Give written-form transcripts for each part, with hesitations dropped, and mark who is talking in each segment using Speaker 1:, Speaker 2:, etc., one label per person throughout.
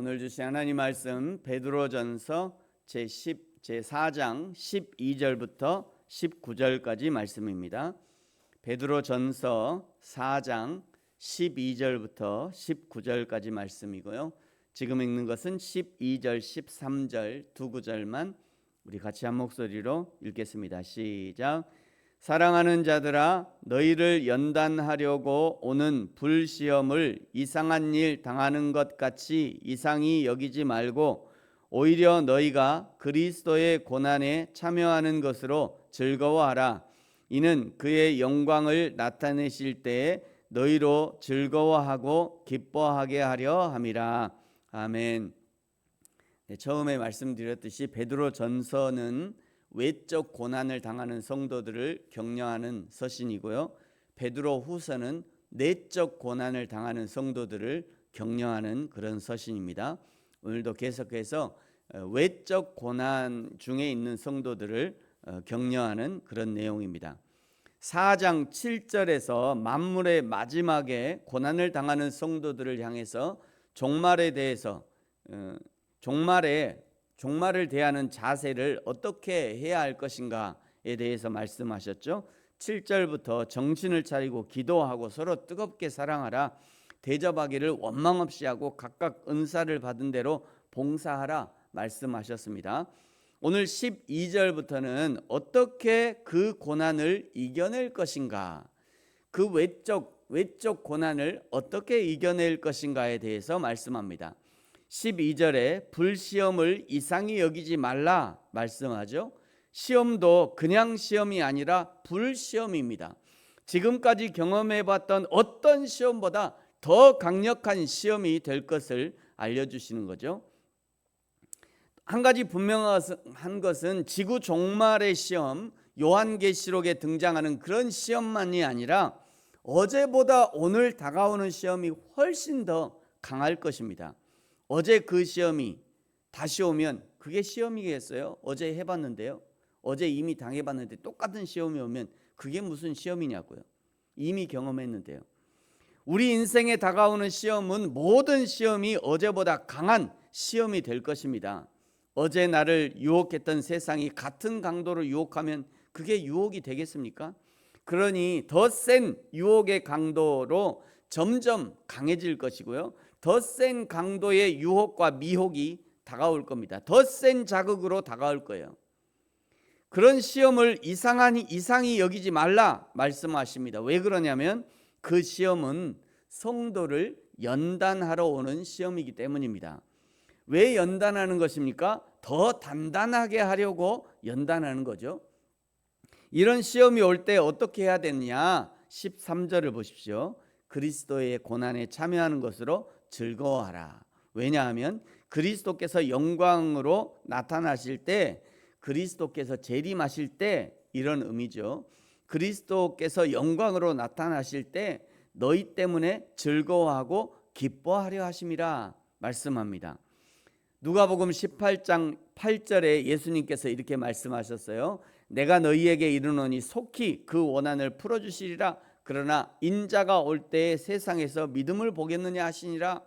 Speaker 1: 오늘 주신 하나님 말씀 베드로전서 제4장 12절부터 19절까지 말씀입니다. 베드로전서 4장 12절부터 19절까지 말씀이고요. 지금 읽는 것은 12절, 13절 두 구절만 우리 같이 한 목소리로 읽겠습니다. 시작. 사랑하는 자들아, 너희를 연단하려고 오는 불시험을 이상한 일 당하는 것 같이 이상히 여기지 말고 오히려 너희가 그리스도의 고난에 참여하는 것으로 즐거워하라. 이는 그의 영광을 나타내실 때에 너희로 즐거워하고 기뻐하게 하려 함이라. 아멘. 처음에 말씀드렸듯이 베드로전서는 외적 고난을 당하는 성도들을 격려하는 서신이고요. 베드로후서는 내적 고난을 당하는 성도들을 격려하는 그런 서신입니다. 오늘도 계속해서 외적 고난 중에 있는 성도들을 격려하는 그런 내용입니다. 4장 7절에서 만물의 마지막에 고난을 당하는 성도들을 향해서 종말에 대해서 종말을 대하는 자세를 어떻게 해야 할 것인가에 대해서 말씀하셨죠. 7절부터 정신을 차리고 기도하고 서로 뜨겁게 사랑하라. 대접하기를 원망 없이 하고 각각 은사를 받은 대로 봉사하라 말씀하셨습니다. 오늘 12절부터는 어떻게 그 고난을 이겨낼 것인가, 그 외적 고난을 어떻게 이겨낼 것인가에 대해서 말씀합니다. 12절에 불시험을 이상히 여기지 말라 말씀하죠. 시험도 그냥 시험이 아니라 불시험입니다. 지금까지 경험해봤던 어떤 시험보다 더 강력한 시험이 될 것을 알려주시는 거죠. 한 가지 분명한 것은 지구 종말의 시험, 요한계시록에 등장하는 그런 시험만이 아니라 어제보다 오늘 다가오는 시험이 훨씬 더 강할 것입니다. 어제 그 시험이 다시 오면 그게 시험이겠어요? 어제 해봤는데요. 어제 이미 당해봤는데 똑같은 시험이 오면 그게 무슨 시험이냐고요. 이미 경험했는데요. 우리 인생에 다가오는 시험은 모든 시험이 어제보다 강한 시험이 될 것입니다. 어제 나를 유혹했던 세상이 같은 강도로 유혹하면 그게 유혹이 되겠습니까? 그러니 더 센 유혹의 강도로 점점 강해질 것이고요. 더 센 강도의 유혹과 미혹이 다가올 겁니다. 더 센 자극으로 다가올 거예요. 그런 시험을 이상히 여기지 말라 말씀하십니다. 왜 그러냐면 그 시험은 성도를 연단하러 오는 시험이기 때문입니다. 왜 연단하는 것입니까? 더 단단하게 하려고 연단하는 거죠. 이런 시험이 올 때 어떻게 해야 되느냐? 13절을 보십시오. 그리스도의 고난에 참여하는 것으로 즐거워하라. 왜냐하면 그리스도께서 영광으로 나타나실 때, 그리스도께서 재림하실 때, 이런 의미죠. 그리스도께서 영광으로 나타나실 때 너희 때문에 즐거워하고 기뻐하려 하심이라 말씀합니다. 누가복음 18장 8절에 예수님께서 이렇게 말씀하셨어요. 내가 너희에게 이르노니 속히 그 원한을 풀어주시리라. 그러나 인자가 올 때에 세상에서 믿음을 보겠느냐 하시니라.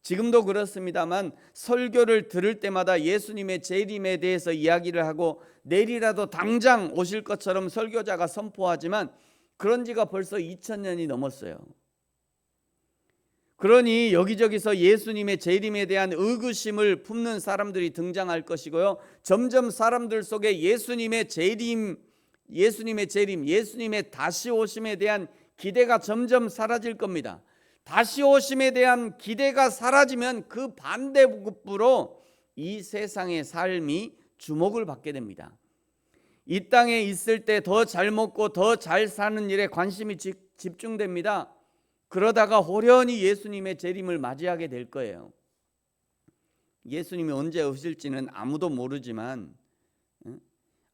Speaker 1: 지금도 그렇습니다만 설교를 들을 때마다 예수님의 재림에 대해서 이야기를 하고 내일이라도 당장 오실 것처럼 설교자가 선포하지만 그런 지가 벌써 2000년이 넘었어요. 그러니 여기저기서 예수님의 재림에 대한 의구심을 품는 사람들이 등장할 것이고요. 점점 사람들 속에 예수님의 재림, 예수님의 다시 오심에 대한 기대가 점점 사라질 겁니다. 다시 오심에 대한 기대가 사라지면 그 반대급부로 이 세상의 삶이 주목을 받게 됩니다. 이 땅에 있을 때 더 잘 먹고 더 잘 사는 일에 관심이 집중됩니다. 그러다가 호련히 예수님의 재림을 맞이하게 될 거예요. 예수님이 언제 오실지는 아무도 모르지만,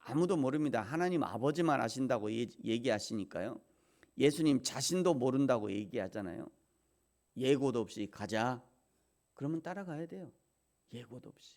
Speaker 1: 아무도 모릅니다. 하나님 아버지만 아신다고 얘기하시니까요. 예수님 자신도 모른다고 얘기하잖아요. 예고도 없이 가자. 그러면 따라가야 돼요. 예고도 없이.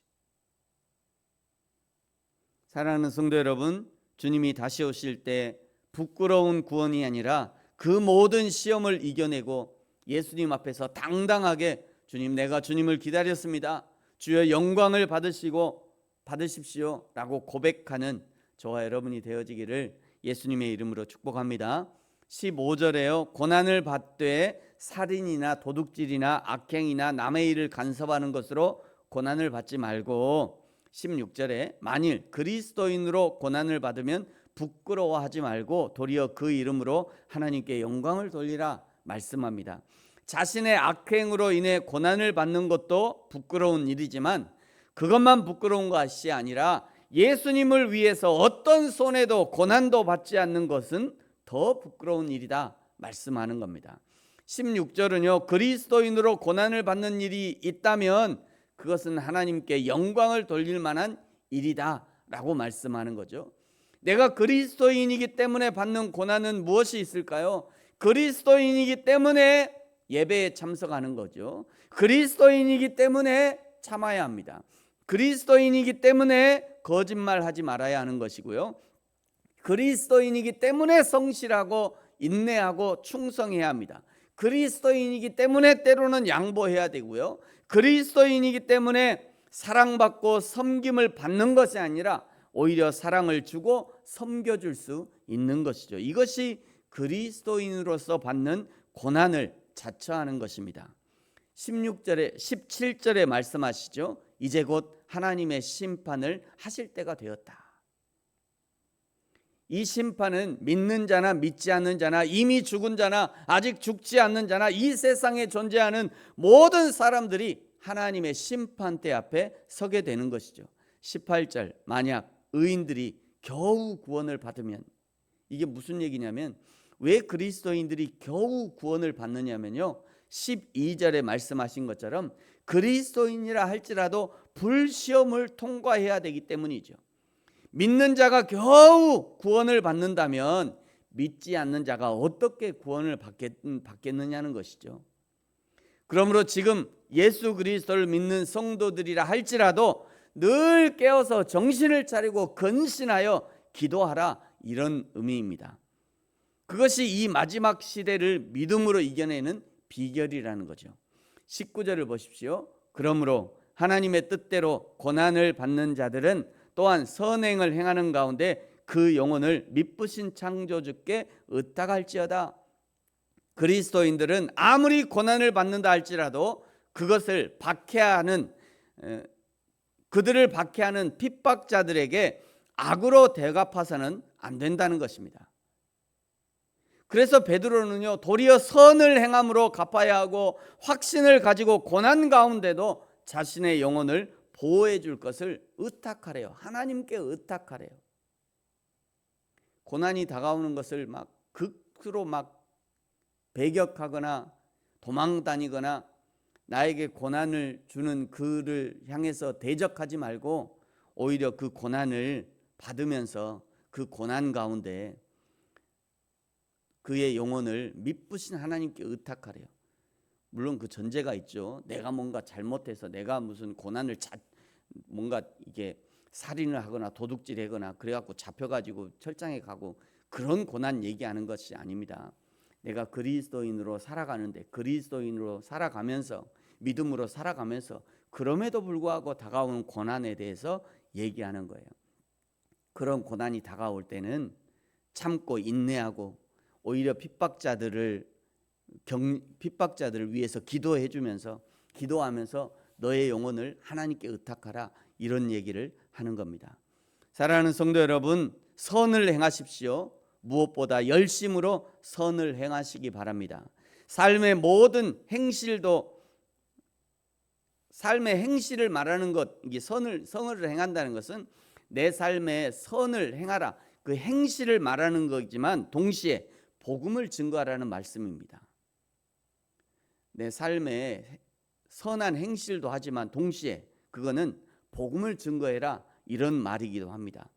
Speaker 1: 사랑하는 성도 여러분, 주님이 다시 오실 때 부끄러운 구원이 아니라 그 모든 시험을 이겨내고 예수님 앞에서 당당하게 주님, 내가 주님을 기다렸습니다. 주여 영광을 받으십시오 라고 고백하는 저와 여러분이 되어지기를 예수님의 이름으로 축복합니다. 15절에요. 고난을 받되 살인이나 도둑질이나 악행이나 남의 일을 간섭하는 것으로 고난을 받지 말고, 16절에 만일 그리스도인으로 고난을 받으면 부끄러워하지 말고 도리어 그 이름으로 하나님께 영광을 돌리라 말씀합니다. 자신의 악행으로 인해 고난을 받는 것도 부끄러운 일이지만 그것만 부끄러운 것이 아니라 예수님을 위해서 어떤 손해도 고난도 받지 않는 것은 더 부끄러운 일이다 말씀하는 겁니다. 16절은요. 그리스도인으로 고난을 받는 일이 있다면 그것은 하나님께 영광을 돌릴 만한 일이다 라고 말씀하는 거죠. 내가 그리스도인이기 때문에 받는 고난은 무엇이 있을까요? 그리스도인이기 때문에 예배에 참석하는 거죠. 그리스도인이기 때문에 참아야 합니다. 그리스도인이기 때문에 거짓말하지 말아야 하는 것이고요. 그리스도인이기 때문에 성실하고 인내하고 충성해야 합니다. 그리스도인이기 때문에 때로는 양보해야 되고요. 그리스도인이기 때문에 사랑받고 섬김을 받는 것이 아니라 오히려 사랑을 주고 섬겨줄 수 있는 것이죠. 이것이 그리스도인으로서 받는 고난을 자처하는 것입니다. 17절에 말씀하시죠. 이제 곧 하나님의 심판을 하실 때가 되었다. 이 심판은 믿는 자나 믿지 않는 자나 이미 죽은 자나 아직 죽지 않는 자나 이 세상에 존재하는 모든 사람들이 하나님의 심판대 앞에 서게 되는 것이죠. 18절 만약 의인들이 겨우 구원을 받으면, 이게 무슨 얘기냐면 왜 그리스도인들이 겨우 구원을 받느냐면요, 12절에 말씀하신 것처럼 그리스도인이라 할지라도 불시험을 통과해야 되기 때문이죠. 믿는 자가 겨우 구원을 받는다면 믿지 않는 자가 어떻게 구원을 받겠느냐는 것이죠. 그러므로 지금 예수 그리스도를 믿는 성도들이라 할지라도 늘 깨어서 정신을 차리고 근신하여 기도하라, 이런 의미입니다. 그것이 이 마지막 시대를 믿음으로 이겨내는 비결이라는 거죠. 19절을 보십시오. 그러므로 하나님의 뜻대로 고난을 받는 자들은 또한 선행을 행하는 가운데 그 영혼을 미쁘신 창조주께 의탁할지어다. 그리스도인들은 아무리 고난을 받는다 할지라도 그것을 박해하는, 그들을 박해하는 핍박자들에게 악으로 대갚아서는 안 된다는 것입니다. 그래서 베드로는요, 도리어 선을 행함으로 갚아야 하고 확신을 가지고 고난 가운데도 자신의 영혼을 보호해 줄 것을 의탁하래요. 하나님께 의탁하래요. 고난이 다가오는 것을 막 극으로 막 배격하거나 도망다니거나 나에게 고난을 주는 그를 향해서 대적하지 말고 오히려 그 고난을 받으면서 그 고난 가운데 그의 영혼을 미쁘신 하나님께 의탁하래요. 물론 그 전제가 있죠. 내가 뭔가 잘못해서 내가 무슨 고난을 뭔가 이게 살인을 하거나 도둑질하거나 그래갖고 잡혀가지고 철장에 가고 그런 고난 얘기하는 것이 아닙니다. 내가 그리스도인으로 살아가는데, 그리스도인으로 살아가면서, 믿음으로 살아가면서 그럼에도 불구하고 다가오는 고난에 대해서 얘기하는 거예요. 그런 고난이 다가올 때는 참고 인내하고 오히려 핍박자들을 위해서 기도해 주면서, 기도하면서 너의 영혼을 하나님께 의탁하라, 이런 얘기를 하는 겁니다. 사랑하는 성도 여러분, 선을 행하십시오. 무엇보다 열심으로 선을 행하시기 바랍니다. 삶의 모든 행실도, 삶의 행실을 말하는 것, 이게 선을 행한다는 것은 내 삶에 선을 행하라, 그 행실을 말하는 거지만 동시에 복음을 증거하라는 말씀입니다. 내 삶에 선한 행실도 하지만 동시에 그거는 복음을 증거해라, 이런 말이기도 합니다.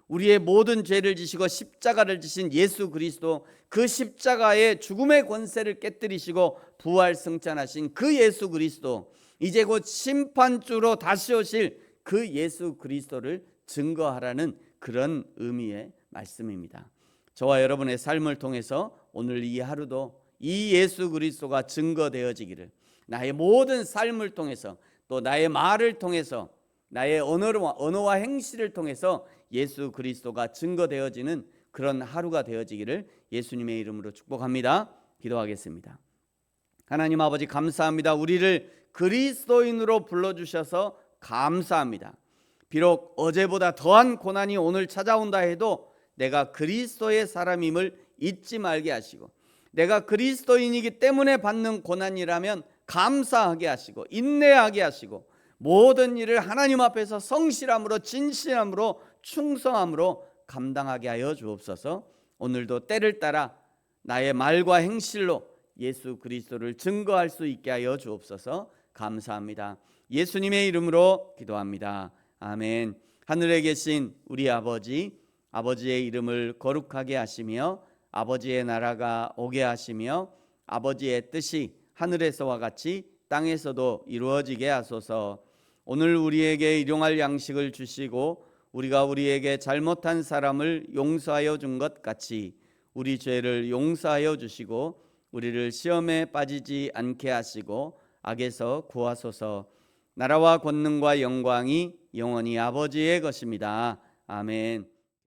Speaker 1: 우리의 모든 죄를 지시고 십자가를 지신 예수 그리스도, 그 십자가의 죽음의 권세를 깨뜨리시고 부활 승천하신 그 예수 그리스도, 이제 곧 심판주로 다시 오실 그 예수 그리스도를 증거하라는 그런 의미의 말씀입니다. 저와 여러분의 삶을 통해서 오늘 이 하루도 이 예수 그리스도가 증거되어지기를, 나의 모든 삶을 통해서 또 나의 말을 통해서 나의 언어와 행실을 통해서 예수 그리스도가 증거되어지는 그런 하루가 되어지기를 예수님의 이름으로 축복합니다. 기도하겠습니다. 하나님 아버지 감사합니다. 우리를 그리스도인으로 불러주셔서 감사합니다. 비록 어제보다 더한 고난이 오늘 찾아온다 해도 내가 그리스도의 사람임을 잊지 말게 하시고, 내가 그리스도인이기 때문에 받는 고난이라면 감사하게 하시고 인내하게 하시고, 모든 일을 하나님 앞에서 성실함으로 진실함으로 충성함으로 감당하게 하여 주옵소서. 오늘도 때를 따라 나의 말과 행실로 예수 그리스도를 증거할 수 있게 하여 주옵소서. 감사합니다. 예수님의 이름으로 기도합니다. 아멘. 하늘에 계신 우리 아버지, 아버지의 이름을 거룩하게 하시며 아버지의 나라가 오게 하시며 아버지의 뜻이 하늘에서와 같이 땅에서도 이루어지게 하소서. 오늘 우리에게 일용할 양식을 주시고 우리가 우리에게 잘못한 사람을 용서하여 준 것 같이 우리 죄를 용서하여 주시고 우리를 시험에 빠지지 않게 하시고 악에서 구하소서. 나라와 권능과 영광이 영원히 아버지의 것입니다. 아멘.